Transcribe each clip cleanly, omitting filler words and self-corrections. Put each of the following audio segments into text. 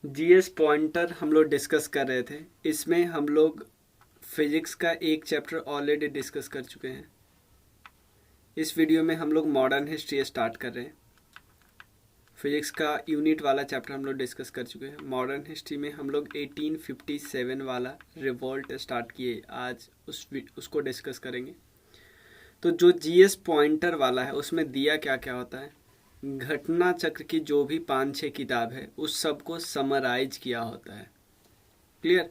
GS pointer हम लोग discuss कर रहे थे। इसमें हम लोग फिजिक्स का एक चैप्टर ऑलरेडी डिस्कस कर चुके हैं। इस वीडियो में हम लोग मॉडर्न हिस्ट्री स्टार्ट कर रहे हैं। फिजिक्स का यूनिट वाला चैप्टर हम लोग डिस्कस कर चुके हैं। मॉडर्न हिस्ट्री में हम लोग 1857 वाला रिवॉल्ट स्टार्ट किए, आज उसको डिस्कस करेंगे। तो जो जीएस पॉइंटर वाला है उसमें दिया क्या क्या होता है, घटना चक्र की जो भी 5-6 किताब है उस सब को समराइज किया होता है। क्लियर।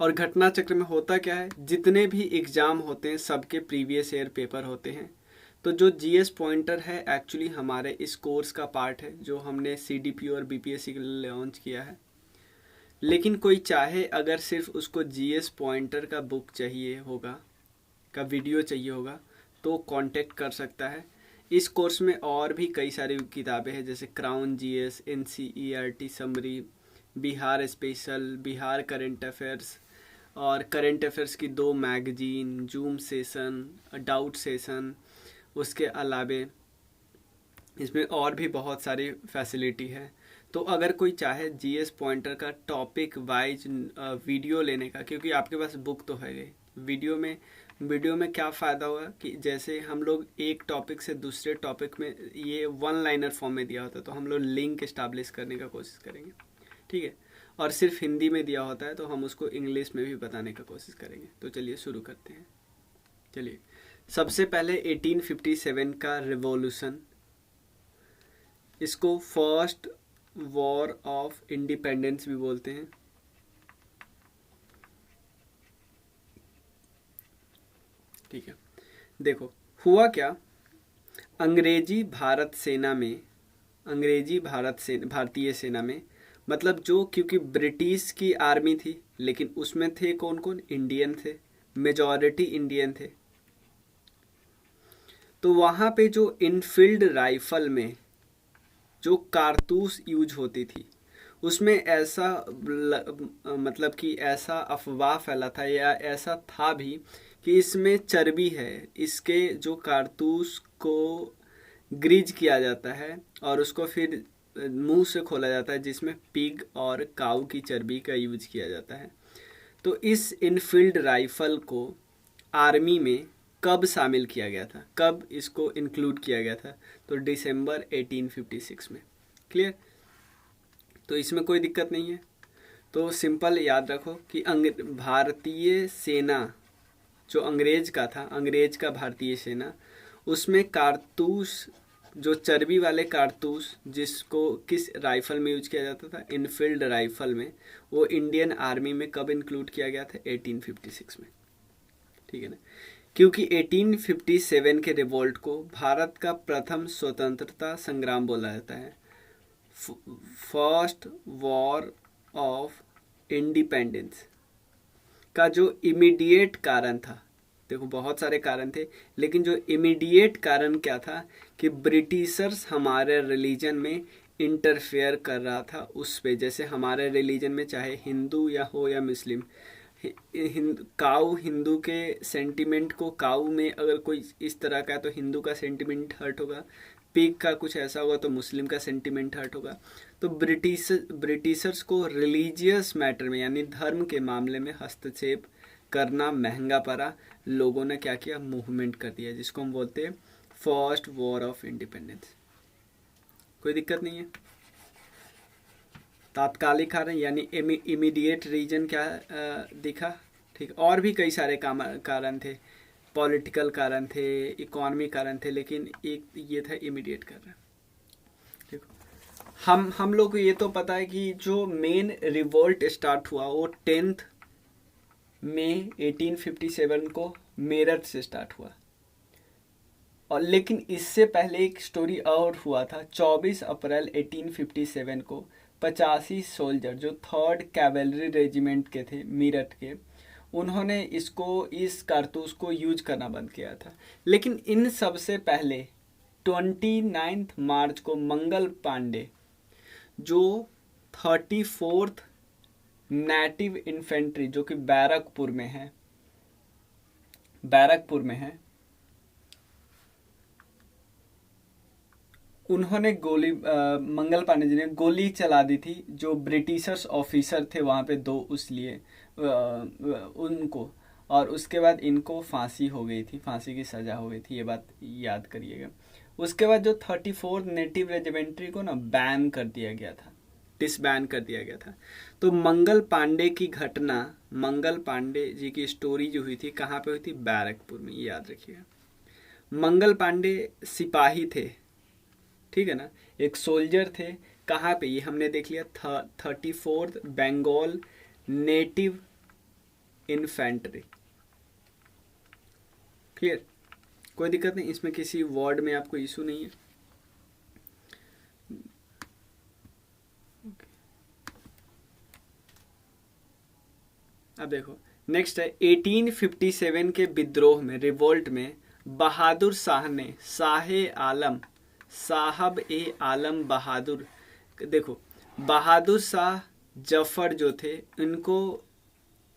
और घटना चक्र में होता क्या है, जितने भी एग्जाम होते हैं सबके प्रीवियस ईयर पेपर होते हैं। तो जो जीएस पॉइंटर है एक्चुअली हमारे इस कोर्स का पार्ट है जो हमने सीडीपी और बीपीएससी के लिए लॉन्च किया है। लेकिन कोई चाहे अगर सिर्फ उसको जीएस पॉइंटर का बुक चाहिए होगा, का वीडियो चाहिए होगा, तो कांटेक्ट कर सकता है। इस कोर्स में और भी कई सारी किताबें हैं जैसे crown GS, NCERT summary, Bihar special, Bihar current affairs और करंट अफेयर्स की 2 magazine, zoom session, doubt session. उसके अलावे इसमें और भी बहुत सारी फैसिलिटी है। तो अगर कोई चाहे जीएस पॉइंटर का टॉपिक वाइज वीडियो लेने का, क्योंकि आपके पास बुक तो है गई, वीडियो में क्या फ़ायदा होगा कि जैसे हम लोग एक टॉपिक से दूसरे टॉपिक में ये 1 लाइनर फॉर्म में दिया होता है तो हम लोग लिंक इस्टेब्लिश करने का कोशिश करेंगे। ठीक है। और सिर्फ हिंदी में दिया होता है तो हम उसको इंग्लिश में भी बताने का कोशिश करेंगे। तो चलिए शुरू करते हैं। चलिए, सबसे पहले 1857 का रिवॉल्यूशन, इसको फर्स्ट वॉर ऑफ इंडिपेंडेंस भी बोलते हैं। ठीक है, देखो हुआ क्या। भारतीय सेना में मतलब जो, क्योंकि ब्रिटिश की आर्मी थी लेकिन उसमें थे कौन कौन, इंडियन थे, मेजॉरिटी इंडियन थे। तो वहाँ पे जो इनफील्ड राइफल में जो कारतूस यूज होती थी उसमें ऐसा मतलब कि ऐसा अफवाह फैला था या ऐसा था भी कि इसमें चर्बी है। इसके जो कारतूस को ग्रीज किया जाता है और उसको फिर मुंह से खोला जाता है जिसमें पिग और काऊ की चर्बी का यूज किया जाता है। तो इस इनफील्ड राइफल को आर्मी में कब शामिल किया गया था, कब इसको इंक्लूड किया गया था, तो दिसंबर 1856 में। क्लियर। तो इसमें कोई दिक्कत नहीं है। तो सिंपल याद रखो कि भारतीय सेना जो अंग्रेज का था, अंग्रेज का भारतीय सेना, उसमें कारतूस, जो चर्बी वाले कारतूस जिसको किस राइफल में यूज किया जाता था, इनफील्ड राइफल में, वो इंडियन आर्मी में कब इंक्लूड किया गया था, 1856 में। ठीक है ना। क्योंकि 1857 के रिवोल्ट को भारत का प्रथम स्वतंत्रता संग्राम बोला जाता है, फर्स्ट वॉर ऑफ इंडिपेंडेंस का जो इमीडिएट कारण था। देखो बहुत सारे कारण थे लेकिन जो इमीडिएट कारण क्या था कि ब्रिटिशर्स हमारे रिलीजन में इंटरफेयर कर रहा था उस पे। जैसे हमारे रिलीजन में चाहे हिंदू या हो या मुस्लिम, काऊ हिंदू के सेंटिमेंट को, काऊ में अगर कोई इस तरह का है तो हिंदू का सेंटिमेंट हर्ट होगा, पिग का कुछ ऐसा होगा तो मुस्लिम का सेंटिमेंट हर्ट होगा। तो ब्रिटिशर्स को रिलीजियस मैटर में यानी धर्म के मामले में हस्तक्षेप करना महंगा पड़ा। लोगों ने क्या किया, मूवमेंट कर दिया जिसको हम बोलते हैं फर्स्ट वॉर ऑफ इंडिपेंडेंस। कोई दिक्कत नहीं है। तात्कालिक कारण यानी इमीडिएट रीजन क्या दिखा। ठीक। और भी कई सारे कारण थे, पॉलिटिकल कारण थे, इकोनॉमी कारण थे, लेकिन एक ये था इमीडिएट कारण। देखो हम लोग को ये तो पता है कि जो मेन रिवोल्ट स्टार्ट हुआ वो 10 मई 1857 को मेरठ से स्टार्ट हुआ। और लेकिन इससे पहले एक स्टोरी और हुआ था। 24 अप्रैल 1857 को 85 सोल्जर जो 3rd कैवेलरी रेजिमेंट के थे मेरठ के, उन्होंने इस कारतूस को यूज करना बंद किया था। लेकिन इन सबसे पहले 29 मार्च को मंगल पांडे जो 34th नेटिव इन्फेंट्री जो कि बैरकपुर में है, उन्होंने मंगल पांडे जी ने गोली चला दी थी जो ब्रिटिशर्स ऑफिसर थे वहाँ पे दो, उसलिए उनको, और उसके बाद इनको फांसी हो गई थी, फांसी की सज़ा हो गई थी, ये बात याद करिएगा। उसके बाद जो 34 नेटिव रेजिमेंट्री को ना बैन कर दिया गया था, डिसबैन कर दिया गया था। तो मंगल पांडे की घटना, मंगल पांडे जी की स्टोरी जो हुई थी कहाँ पे हुई थी? बैरकपुर में, ये याद रखिएगा। मंगल पांडे सिपाही थे, ठीक है ना, एक सोल्जर थे। कहाँ पे? ये हमने देख लिया, 34th Bengal native infantry. Clear? कोई दिक्कत नहीं, इसमें किसी वर्ड में आपको इशू नहीं है। अब देखो नेक्स्ट है 1857 के विद्रोह में, रिवोल्ट में बहादुर शाह ने साहब ए आलम बहादुर, देखो बहादुर शाह जफर जो थे,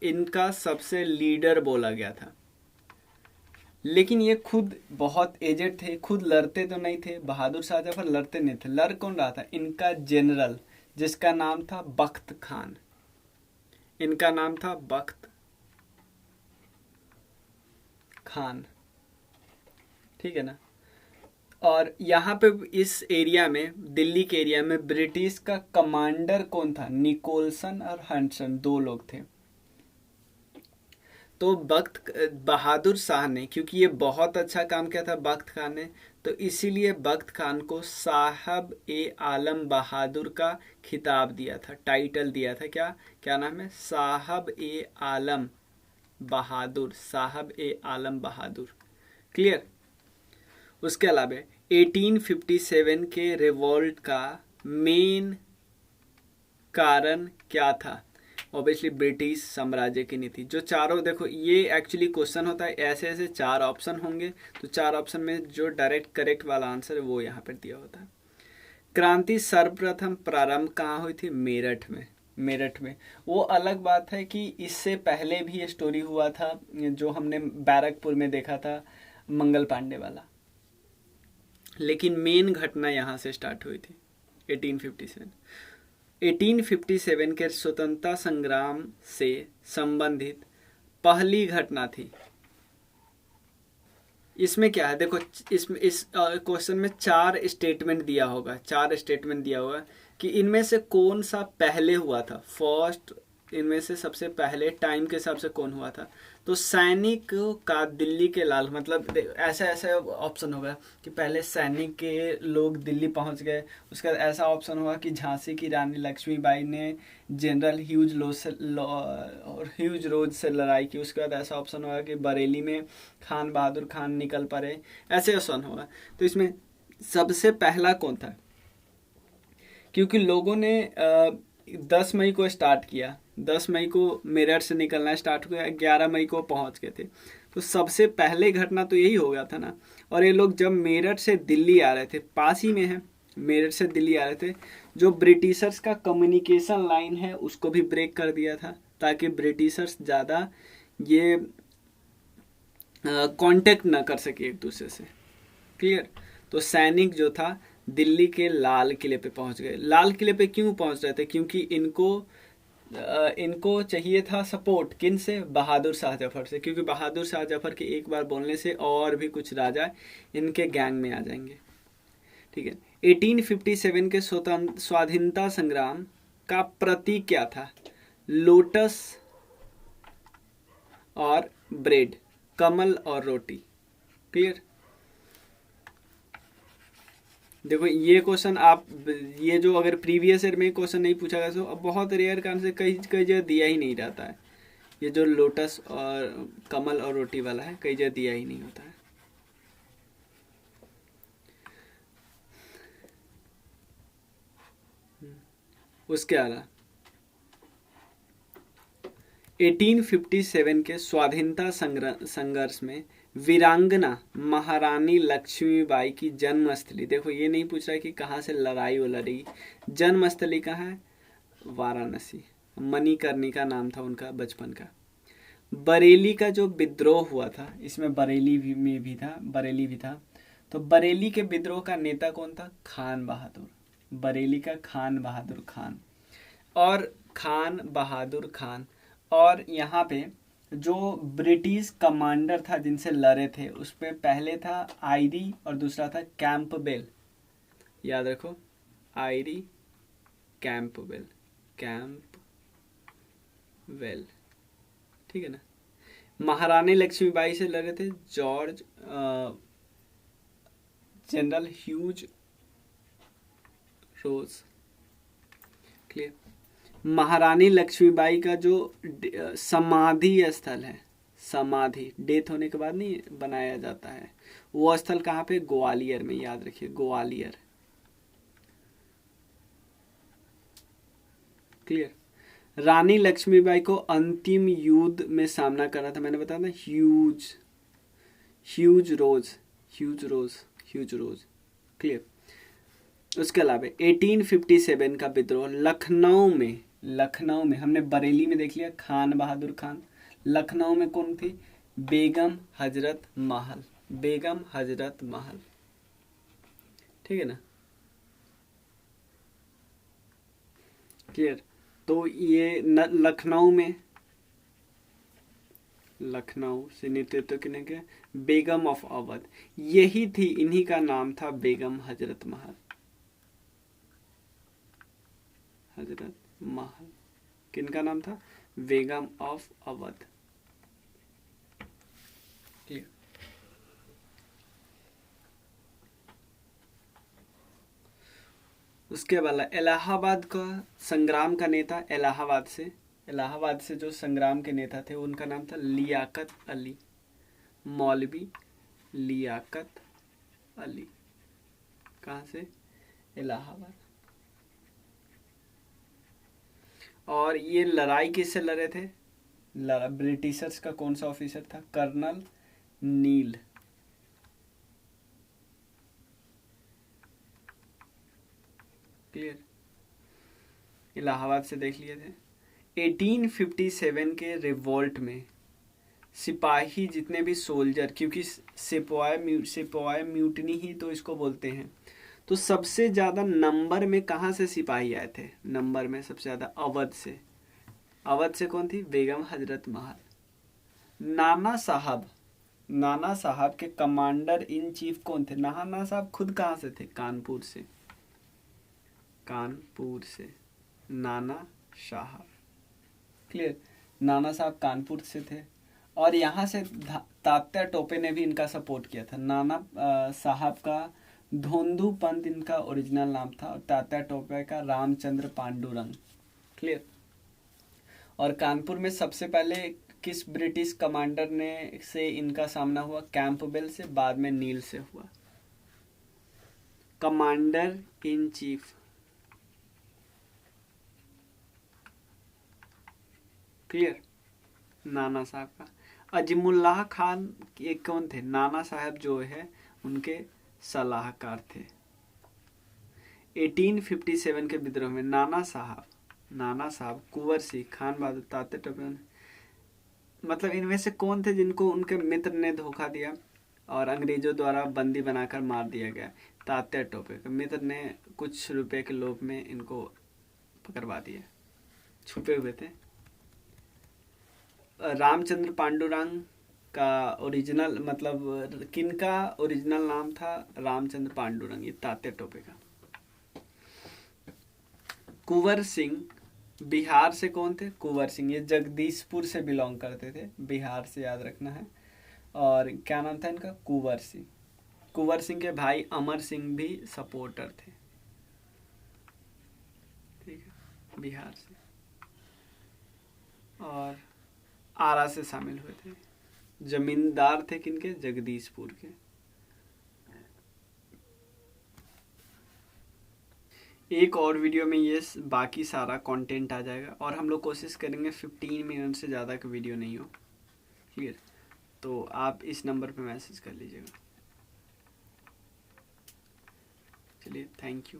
इनका सबसे लीडर बोला गया था। लेकिन ये खुद बहुत एजेड थे, खुद लड़ते तो नहीं थे, बहादुर शाह जफर लड़ते नहीं थे। लड़ कौन रहा था? इनका जनरल, जिसका नाम था बख्त खान। इनका नाम था बख्त खान, ठीक है ना। और यहाँ पे इस एरिया में, दिल्ली के एरिया में, ब्रिटिश का कमांडर कौन था? निकोलसन और हंटसन, दो लोग थे। तो बहादुर शाह ने, क्योंकि ये बहुत अच्छा काम किया था बख्त खान ने, तो इसीलिए बख्त खान को साहब ए आलम बहादुर का खिताब दिया था, टाइटल दिया था। क्या नाम है? साहब ए आलम बहादुर, साहब ए आलम बहादुर। क्लियर? उसके अलावा 1857 के रिवॉल्ट का मेन कारण क्या था? ऑब्वियसली ब्रिटिश साम्राज्य की नीति। जो चारों, देखो ये एक्चुअली क्वेश्चन होता है, ऐसे ऐसे 4 ऑप्शन होंगे, तो 4 ऑप्शन में जो डायरेक्ट करेक्ट वाला आंसर है वो यहाँ पर दिया होता है। क्रांति सर्वप्रथम प्रारंभ कहाँ हुई थी? मेरठ में। मेरठ में। वो अलग बात है कि इससे पहले भी ये स्टोरी हुआ था, जो हमने बैरकपुर में देखा था, मंगल पांडे वाला, लेकिन मेन घटना यहाँ से स्टार्ट हुई थी 1857। 1857 के स्वतंत्रता संग्राम से संबंधित पहली घटना थी। इसमें क्या है? देखो इस क्वेश्चन में 4 स्टेटमेंट दिया होगा, 4 स्टेटमेंट दिया होगा कि इनमें से कौन सा पहले हुआ था, फर्स्ट, इनमें से सबसे पहले टाइम के हिसाब से कौन हुआ था। तो सैनिक का दिल्ली के लाल, मतलब ऐसा ऐसा ऑप्शन होगा कि पहले सैनिक के लोग दिल्ली पहुंच गए। उसके बाद ऐसा ऑप्शन होगा कि झांसी की रानी लक्ष्मीबाई ने जनरल ह्यूज रोज से लड़ाई की। उसके बाद ऐसा ऑप्शन होगा कि बरेली में खान बहादुर खान निकल पड़े, ऐसे ऑप्शन होगा। तो इसमें सबसे पहला कौन था? क्योंकि लोगों ने 10 मई को स्टार्ट किया, 10 मई को मेरठ से निकलना स्टार्ट हुआ, 11 मई को पहुंच गए थे। तो सबसे पहले घटना तो यही हो गया था ना। और ये लोग जब मेरठ से दिल्ली आ रहे थे, पास ही में है, मेरठ से दिल्ली आ रहे थे, जो ब्रिटिशर्स का कम्युनिकेशन लाइन है उसको भी ब्रेक कर दिया था, ताकि ब्रिटिशर्स ज़्यादा ये कांटेक्ट ना कर सके एक दूसरे से। क्लियर? तो सैनिक जो था दिल्ली के लाल किले पे पहुंच गए। लाल किले पे क्यों पहुंच रहे थे? क्योंकि इनको चाहिए था सपोर्ट, किन से? बहादुर शाह जफर से, क्योंकि बहादुर शाह जफर के एक बार बोलने से और भी कुछ राजा इनके गैंग में आ जाएंगे। ठीक है। 1857 के स्वाधीनता संग्राम का प्रतीक क्या था? लोटस और ब्रेड, कमल और रोटी। क्लियर? देखो ये क्वेश्चन आप, ये जो अगर प्रीवियस ईयर में क्वेश्चन नहीं पूछा गया तो अब बहुत रेयर कारण से कई जगह दिया ही नहीं रहता है। ये जो लोटस और कमल और रोटी वाला है कई जगह दिया ही नहीं होता है। उसके अलावा 1857 के स्वाधीनता संघर्ष में वीरांगना महारानी लक्ष्मीबाई की जन्मस्थली, देखो ये नहीं पूछ रहा है कि कहाँ से लड़ाई वो लड़ी, जन्मस्थली कहाँ है? वाराणसी। मणिकर्णिका नाम था उनका बचपन का। बरेली का जो विद्रोह हुआ था, इसमें बरेली में भी था, बरेली भी था। तो बरेली के विद्रोह का नेता कौन था? खान बहादुर। बरेली का खान बहादुर खान। और खान बहादुर खान। और यहाँ पे जो ब्रिटिश कमांडर था जिनसे लड़े थे, उस पे पहले था आयरी और दूसरा था कैंपबेल। याद रखो, आयरी, कैंपबेल, कैंपबेल, ठीक है ना। महारानी लक्ष्मीबाई से लड़े थे जॉर्ज जनरल ह्यूज रोज। क्लियर। महारानी लक्ष्मीबाई का जो समाधि स्थल है, समाधि डेथ होने के बाद नहीं बनाया जाता है, वो स्थल कहाँ पे? ग्वालियर में। याद रखिए, ग्वालियर। क्लियर। रानी लक्ष्मीबाई को अंतिम युद्ध में सामना करना था, मैंने बताया ना, ह्यूज रोज। क्लियर। उसके अलावा 1857 का विद्रोह लखनऊ में हमने बरेली में देख लिया खान बहादुर खान। लखनऊ में कौन थी? बेगम हजरत महल। बेगम हजरत महल, ठीक है ना। क्लियर। तो ये लखनऊ से नेतृत्व किने के? बेगम ऑफ अवध। यही थी, इन्हीं का नाम था बेगम हजरत महल। हजरत महल किनका नाम था? बेगम ऑफ अवध। उसके बाद इलाहाबाद का संग्राम का नेता, इलाहाबाद से जो संग्राम के नेता थे उनका नाम था लियाकत अली। मौलवी लियाकत अली। कहाँ से? इलाहाबाद। और ये लड़ाई किससे लड़े थे? ब्रिटिशर्स का कौन सा ऑफिसर था? कर्नल नील। क्लियर। इलाहाबाद से देख लिए थे। 1857 के रिवोल्ट में सिपाही जितने भी सोल्जर, क्योंकि सिपाही म्यूटनी ही तो इसको बोलते हैं, तो सबसे ज्यादा नंबर में कहाँ से सिपाही आए थे? नंबर में सबसे ज्यादा अवध से। अवध से कौन थी? बेगम हजरत महल। नाना साहब के कमांडर इन चीफ कौन थे? नाना साहब खुद कहाँ से थे? कानपुर से। नाना साहब। क्लियर। नाना साहब कानपुर से थे। और यहाँ से तात्या टोपे ने भी इनका सपोर्ट किया था। नाना साहब का धोंदू पंत इनका ओरिजिनल नाम था, और तात्या टोपे का रामचंद्र पांडुरंग। क्लियर। और कानपुर में सबसे पहले किस ब्रिटिश कमांडर ने से इनका सामना हुआ? कैंपबेल से, बाद में नील से हुआ। Commander in chief. क्लियर। नाना साहब का। अजीमुल्लाह खान ये कौन थे? नाना साहब जो है उनके सलाहकार थे। 1857 के विद्रोह में नाना साहब, कुंवर सिंह, खान बहादुर, तात्या टोपे, मतलब इनमें से कौन थे जिनको उनके मित्र ने धोखा दिया और अंग्रेजों द्वारा बंदी बनाकर मार दिया गया? तात्या टोपे के मित्र ने कुछ रुपए के लोभ में इनको पकड़वा दिया, छुपे हुए थे। रामचंद्र पांडुरंग का ओरिजिनल मतलब किनका ओरिजिनल नाम था? रामचंद्र पांडुरंग, ये तात्या टोपे का। कुंवर सिंह बिहार से कौन थे? कुंवर सिंह ये जगदीशपुर से बिलोंग करते थे, बिहार से, याद रखना है। और क्या नाम था इनका? कुंवर सिंह। कुंवर सिंह के भाई अमर सिंह भी सपोर्टर थे, ठीक है, बिहार से। और आरा से शामिल हुए थे। जमींदार थे किनके? जगदीशपुर के। एक और वीडियो में ये बाकी सारा कंटेंट आ जाएगा, और हम लोग कोशिश करेंगे 15 मिनट से ज़्यादा का वीडियो नहीं हो। क्लियर। तो आप इस नंबर पे मैसेज कर लीजिएगा। चलिए, थैंक यू।